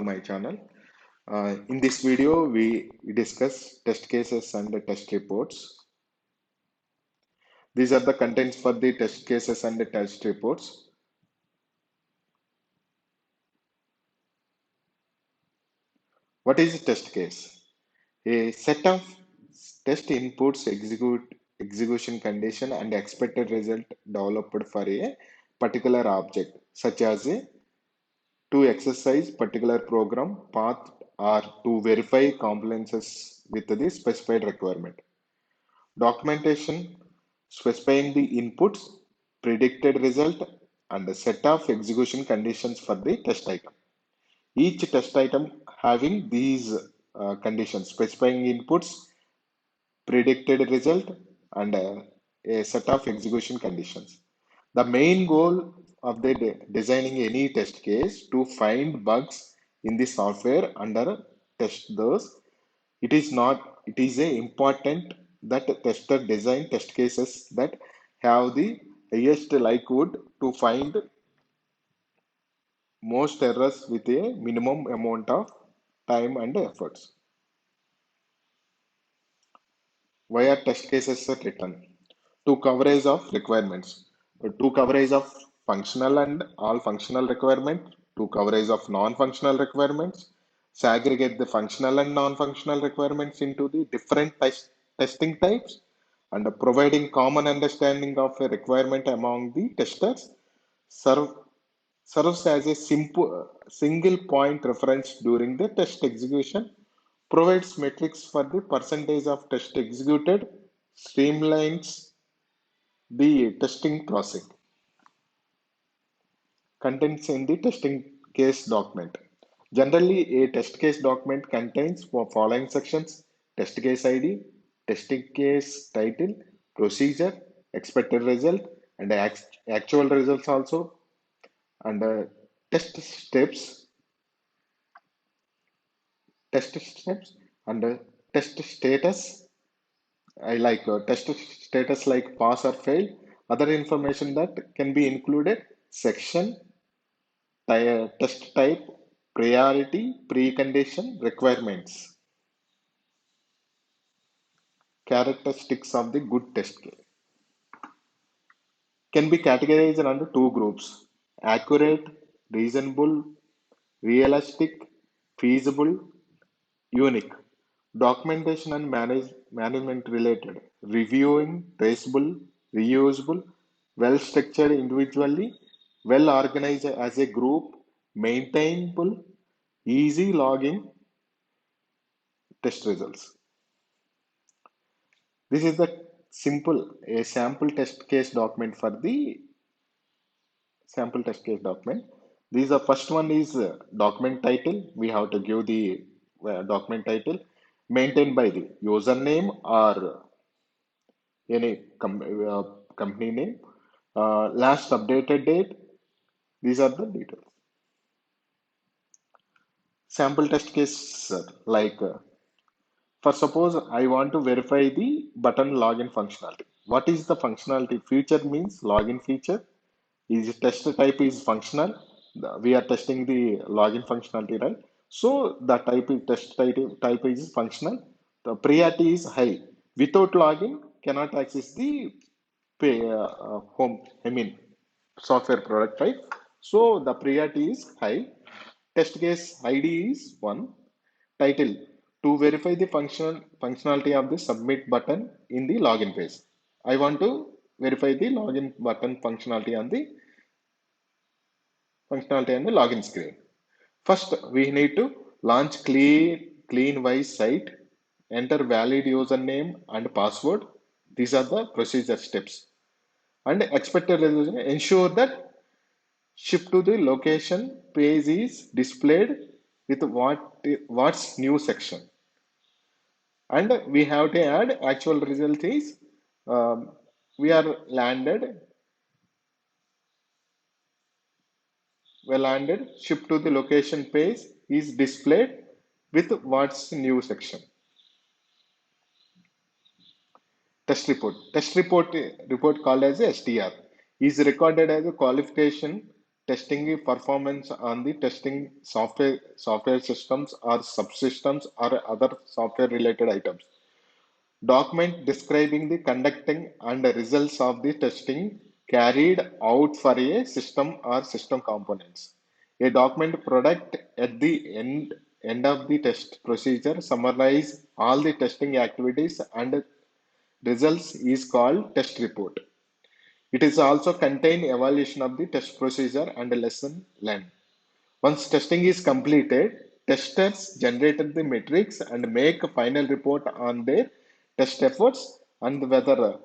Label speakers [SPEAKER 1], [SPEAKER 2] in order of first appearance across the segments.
[SPEAKER 1] my channel. In this video, we discuss test cases and the test reports. These are the contents for the test cases and the test reports. What is a test case? A set of test inputs, execution condition, and expected result developed for a particular object, such as to exercise particular program path or to verify compliances with the specified requirement. Documentation specifying the inputs, predicted result, and a set of execution conditions for the test item. Each test item having these conditions, specifying inputs, predicted result, and a set of execution conditions. The main goal of the designing any test case to find bugs in the software under test those. It is a important that tester design test cases that have the highest likelihood to find most errors with a minimum amount of time and efforts. Why are test cases are written? To coverage of requirements, to coverage of functional and all functional requirements, to coverage of non-functional requirements, segregate the functional and non-functional requirements into the different testing types, and providing common understanding of a requirement among the testers, serve, serves as a single point reference during the test execution, provides metrics for the percentage of test executed, streamlines the testing process. Contents in the testing case document. Generally, a test case document contains for following sections: test case ID, testing case title, procedure, expected result, and actual results also, and test steps, test steps, and test status. I like test status like pass or fail. Other information that can be included: section, test type, priority, precondition, requirements. Characteristics of the good test case can be categorized under two groups: accurate, reasonable, realistic, feasible, unique. Documentation and management related: reviewing, traceable, reusable, well structured individually, well organized as a group, maintainable, easy logging test results. This is the a sample test case document for the sample test case document. These are first one is document title. We have to give the document title maintained by the username or any company name. Last updated date. These are the details. Sample test case like for suppose I want to verify the button login functionality. What is the functionality? Feature means login feature. Is test type is functional. We are testing the login functionality, right? So the type is functional. The priority is high. Without login, cannot access the home. I mean software product, right? So the priority is high. Test case ID is one. Title to verify the functionality of the submit button in the login page. I want to verify the login button functionality on the login screen. First, we need to launch cleanwise site, enter valid username and password. These are the procedure steps. And expected resolution, ensure that shift to the location page is displayed with what's new section. And we have to add actual result is we are landed shift to the location page is displayed with what's new section. Test report called as a STR is recorded as a qualification testing performance on the testing software systems or subsystems or other software related items. Document describing the conducting and the results of the testing carried out for a system or system components. A document product at the end of the test procedure summarize all the testing activities and results is called test report. It is also contain evaluation of the test procedure and lesson learned. Once testing is completed, testers generated the metrics and make a final report on their test efforts and whether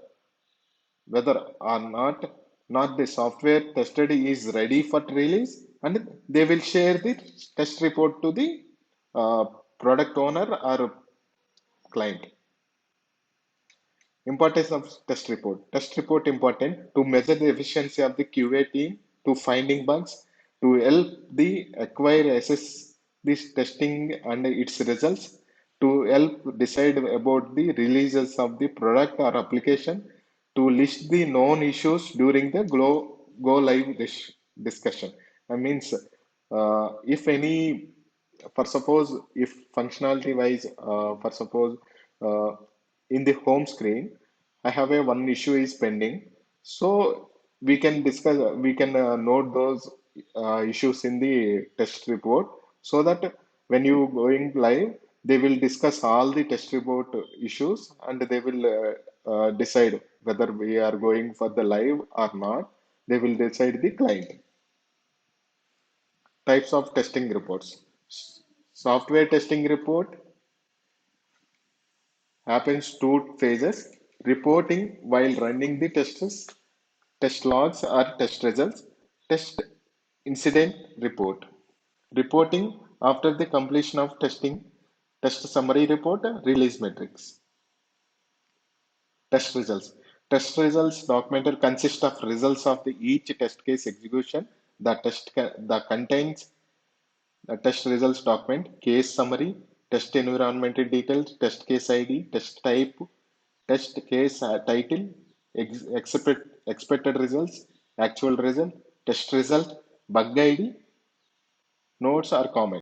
[SPEAKER 1] or not the software tested is ready for release, and they will share the test report to the uh, product owner or client. Importance of test report. Test report important to measure the efficiency of the QA team, to finding bugs, to help the acquire assess this testing and its results, to help decide about the releases of the product or application, to list the known issues during the go live discussion. I means if any, for suppose if functionality wise, for suppose uh, in the home screen I have a one issue is pending, so we can discuss, we can note those issues in the test report, so that when you going live they will discuss all the test report issues and they will decide whether we are going for the live or not. They will decide the client. Types of testing reports. Software testing report happens two phases. Reporting while running the tests, test logs or test results, test incident report. Reporting after the completion of testing, test summary report, release metrics. Test results. Test results documented consist of results of the each test case execution. The contains the test results document, case summary, test environment details, test case ID, test type, test case title, expected results, actual result, test result, bug ID, notes or comments.